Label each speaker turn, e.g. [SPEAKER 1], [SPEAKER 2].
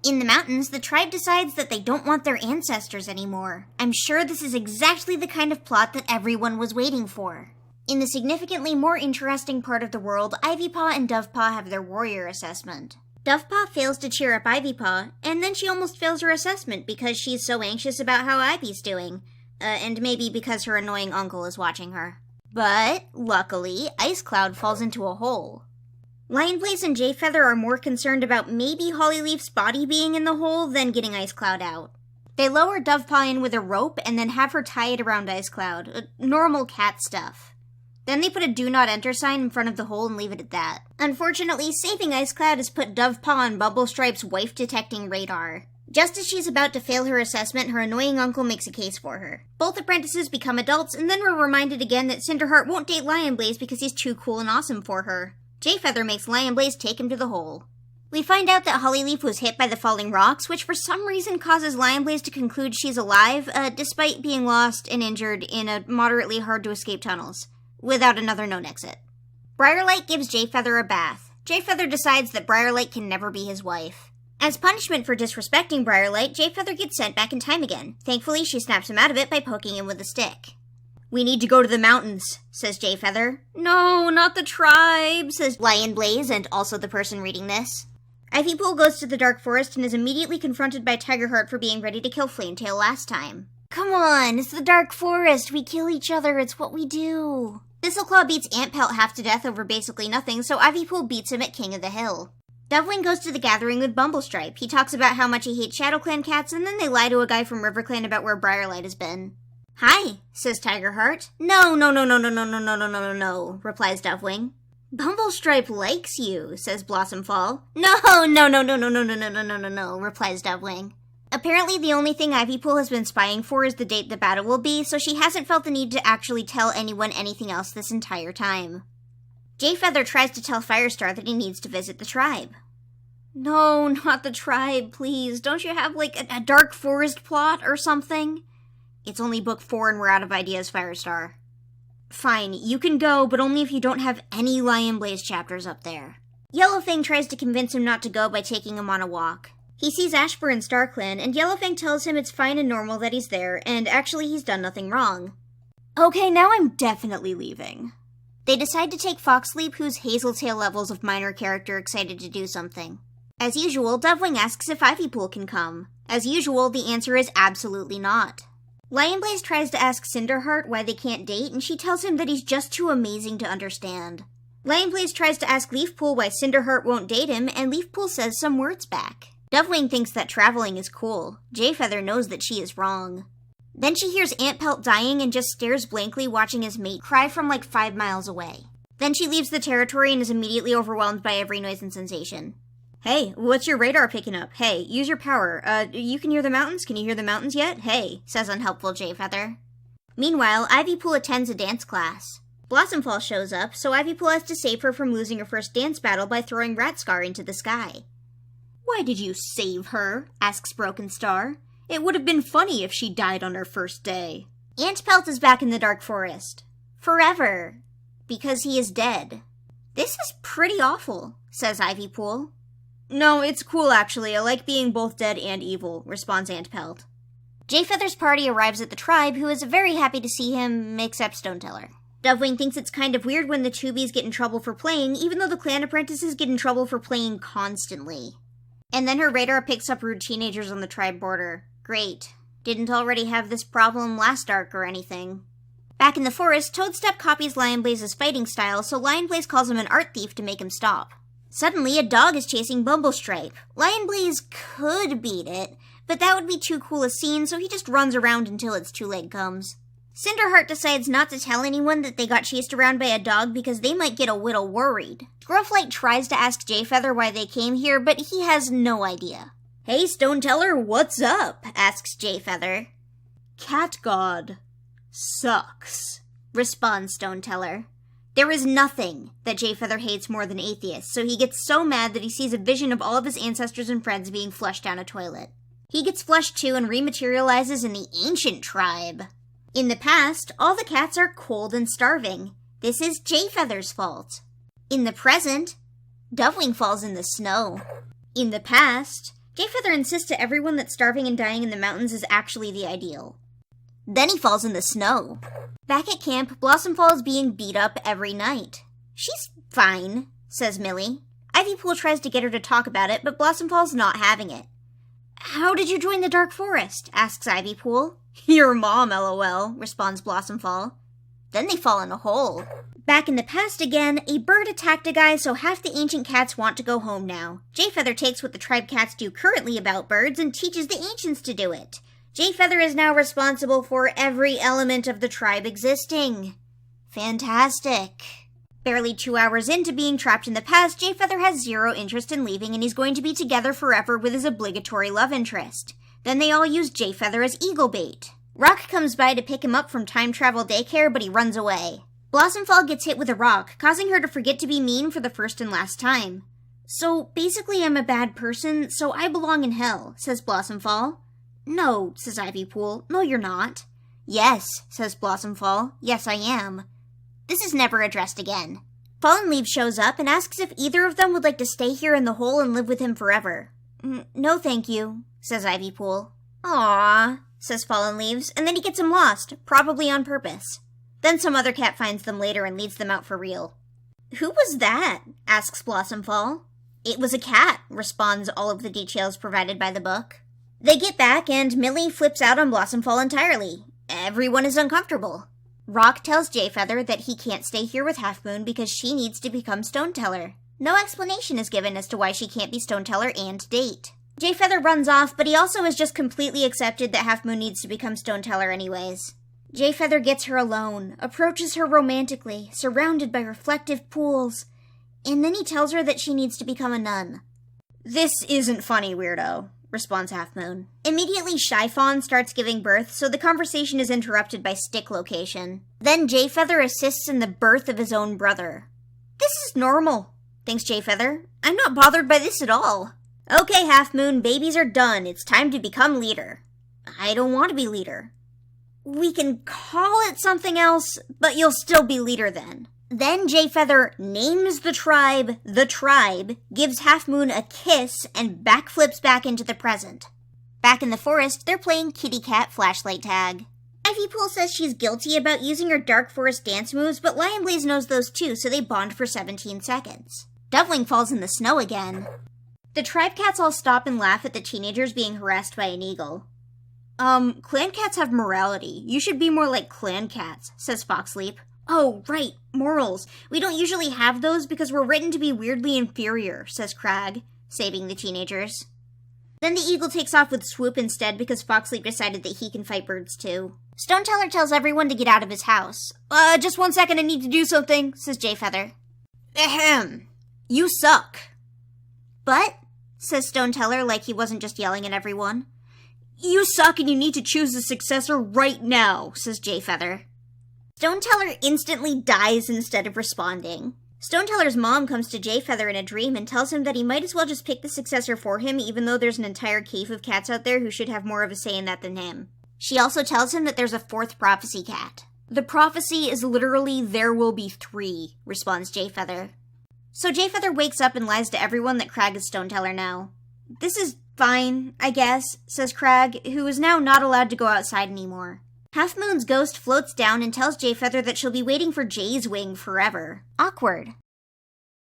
[SPEAKER 1] In the mountains, the tribe decides that they don't want their ancestors anymore. I'm sure this is exactly the kind of plot that everyone was waiting for. In the significantly more interesting part of the world, Ivypaw and Dovepaw have their warrior assessment. Dovepaw fails to cheer up Ivypaw, and then she almost fails her assessment because she's so anxious about how Ivy's doing. And maybe because her annoying uncle is watching her. But, luckily, Ice Cloud falls into a hole. Lionblaze and Jayfeather are more concerned about maybe Hollyleaf's body being in the hole than getting Ice Cloud out. They lower Dovepaw in with a rope and then have her tie it around Ice Cloud. Normal cat stuff. Then they put a do not enter sign in front of the hole and leave it at that. Unfortunately, saving Ice Cloud has put Dovepaw on Bumblestripe's wife-detecting radar. Just as she's about to fail her assessment, her annoying uncle makes a case for her. Both apprentices become adults, and then we're reminded again that Cinderheart won't date Lionblaze because he's too cool and awesome for her. Jayfeather makes Lionblaze take him to the hole. We find out that Hollyleaf was hit by the falling rocks, which for some reason causes Lionblaze to conclude she's alive, despite being lost and injured in a moderately hard-to-escape tunnels, without another known exit. Briarlight gives Jayfeather a bath. Jayfeather decides that Briarlight can never be his wife. As punishment for disrespecting Briarlight, Jayfeather gets sent back in time again. Thankfully, she snaps him out of it by poking him with a stick. "We need to go to the mountains," says Jayfeather. "No, not the tribe," says Lionblaze, and also the person reading this. Ivypool goes to the Dark Forest and is immediately confronted by Tigerheart for being ready to kill Flametail last time. "Come on, it's the Dark Forest. We kill each other. It's what we do." Thistleclaw beats Antpelt half to death over basically nothing, so Ivypool beats him at King of the Hill. Dovewing goes to the gathering with Bumblestripe. He talks about how much he hates ShadowClan cats, and then they lie to a guy from RiverClan about where Briarlight has been. "Hi," says Tigerheart. No, replies Dovewing. "Bumblestripe likes you," says Blossomfall. No, replies Dovewing. Apparently the only thing Ivypool has been spying for is the date the battle will be, so she hasn't felt the need to actually tell anyone anything else this entire time. Jayfeather tries to tell Firestar that he needs to visit the tribe. "No, not the tribe, please. Don't you have, a Dark Forest plot or something?" "It's only book 4 and we're out of ideas, Firestar." "Fine, you can go, but only if you don't have any Lionblaze chapters up there." Yellowfang tries to convince him not to go by taking him on a walk. He sees Ashbur and StarClan, and Yellowfang tells him it's fine and normal that he's there, and actually he's done nothing wrong. "Okay, now I'm definitely leaving." They decide to take Foxleap, who's Hazeltail levels of minor character excited to do something. As usual, Dovewing asks if Ivypool can come. As usual, the answer is absolutely not. Lionblaze tries to ask Cinderheart why they can't date, and she tells him that he's just too amazing to understand. Lionblaze tries to ask Leafpool why Cinderheart won't date him, and Leafpool says some words back. Dovewing thinks that traveling is cool. Jayfeather knows that she is wrong. Then she hears Antpelt dying and just stares blankly watching his mate cry from 5 miles away. Then she leaves the territory and is immediately overwhelmed by every noise and sensation. "Hey, what's your radar picking up? Hey, use your power. You can hear the mountains? Can you hear the mountains yet? Hey," says unhelpful Jayfeather. Meanwhile, Ivypool attends a dance class. Blossomfall shows up, so Ivypool has to save her from losing her first dance battle by throwing Ratscar into the sky. "Why did you save her?" asks Broken Star. "It would have been funny if she died on her first day." Antpelt is back in the Dark Forest. Forever. Because he is dead. "This is pretty awful," says Ivypool. "No, it's cool actually. I like being both dead and evil," responds Antpelt. Jayfeather's party arrives at the tribe, who is very happy to see him, except Stoneteller. Dovewing thinks it's kind of weird when the Tubies get in trouble for playing, even though the clan apprentices get in trouble for playing constantly. And then her radar picks up rude teenagers on the tribe border. Great. Didn't already have this problem last arc or anything. Back in the forest, Toadstep copies Lionblaze's fighting style, so Lionblaze calls him an art thief to make him stop. Suddenly, a dog is chasing Bumblestripe. Lionblaze could beat it, but that would be too cool a scene, so he just runs around until its two leg comes. Cinderheart decides not to tell anyone that they got chased around by a dog because they might get a whittle worried. Grufflight tries to ask Jayfeather why they came here, but he has no idea. "Hey, Stoneteller, what's up?" asks Jayfeather. "Cat God sucks," responds Stoneteller. There is nothing that Jayfeather hates more than atheists, so he gets so mad that he sees a vision of all of his ancestors and friends being flushed down a toilet. He gets flushed too and rematerializes in the ancient tribe. In the past, all the cats are cold and starving. This is Jayfeather's fault. In the present, Dovewing falls in the snow. In the past, Jayfeather insists to everyone that starving and dying in the mountains is actually the ideal. Then he falls in the snow. Back at camp, Blossomfall is being beat up every night. She's fine, says Millie. Ivypool tries to get her to talk about it, but Blossomfall's not having it. How did you join the Dark Forest? Asks Ivypool. Your mom, LOL, responds Blossomfall. Then they fall in a hole. Back in the past again, a bird attacked a guy, so half the ancient cats want to go home now. Jayfeather takes what the tribe cats do currently about birds and teaches the ancients to do it. Jayfeather is now responsible for every element of the tribe existing. Fantastic. Barely 2 hours into being trapped in the past, Jayfeather has zero interest in leaving and he's going to be together forever with his obligatory love interest. Then they all use Jayfeather as eagle bait. Rock comes by to pick him up from time travel daycare, but he runs away. Blossomfall gets hit with a rock, causing her to forget to be mean for the first and last time. So basically I'm a bad person, so I belong in hell, says Blossomfall. No, says Ivypool. No, you're not. Yes, says Blossomfall. Yes, I am. This is never addressed again. Fallen Leaves shows up and asks if either of them would like to stay here in the hole and live with him forever. No, thank you, says Ivypool. Aww, says Fallen Leaves, and then he gets them lost, probably on purpose. Then some other cat finds them later and leads them out for real. Who was that? Asks Blossomfall. It was a cat, responds all of the details provided by the book. They get back and Millie flips out on Blossomfall entirely. Everyone is uncomfortable. Rock tells Jayfeather that he can't stay here with Half Moon because she needs to become Stoneteller. No explanation is given as to why she can't be Stoneteller and date. Jayfeather runs off, but he also has just completely accepted that Half Moon needs to become Stoneteller anyways. Jayfeather gets her alone, approaches her romantically, surrounded by reflective pools, and then he tells her that she needs to become a nun. This isn't funny, weirdo, responds Half Moon. Immediately, Shy Fawn starts giving birth, so the conversation is interrupted by stick location. Then Jayfeather assists in the birth of his own brother. This is normal, thinks Jayfeather. I'm not bothered by this at all. Okay, Half Moon, babies are done. It's time to become leader. I don't want to be leader. We can call it something else, but you'll still be leader then. Then Jayfeather names the tribe, gives Half Moon a kiss, and backflips back into the present. Back in the forest, they're playing kitty cat flashlight tag. Ivypool says she's guilty about using her Dark Forest dance moves, but Lionblaze knows those too, so they bond for 17 seconds. Doveling falls in the snow again. The tribe cats all stop and laugh at the teenagers being harassed by an eagle. Clan cats have morality. You should be more like clan cats, says Foxleap. Oh, right, morals. We don't usually have those because we're written to be weirdly inferior, says Crag, saving the teenagers. Then the eagle takes off with Swoop instead because Foxleap decided that he can fight birds too. Stoneteller tells everyone to get out of his house. Just 1 second, I need to do something, says Jayfeather. Ahem. You suck. But, says Stoneteller like he wasn't just yelling at everyone. You suck and you need to choose a successor right now, says Jayfeather. Stoneteller instantly dies instead of responding. Stoneteller's mom comes to Jayfeather in a dream and tells him that he might as well just pick the successor for him even though there's an entire cave of cats out there who should have more of a say in that than him. She also tells him that there's a 4th prophecy cat. The prophecy is literally there will be 3, responds Jayfeather. So Jayfeather wakes up and lies to everyone that Crag is Stoneteller now. This is fine, I guess, says Crag, who is now not allowed to go outside anymore. Half Moon's ghost floats down and tells Jayfeather that she'll be waiting for Jay's wing forever. Awkward.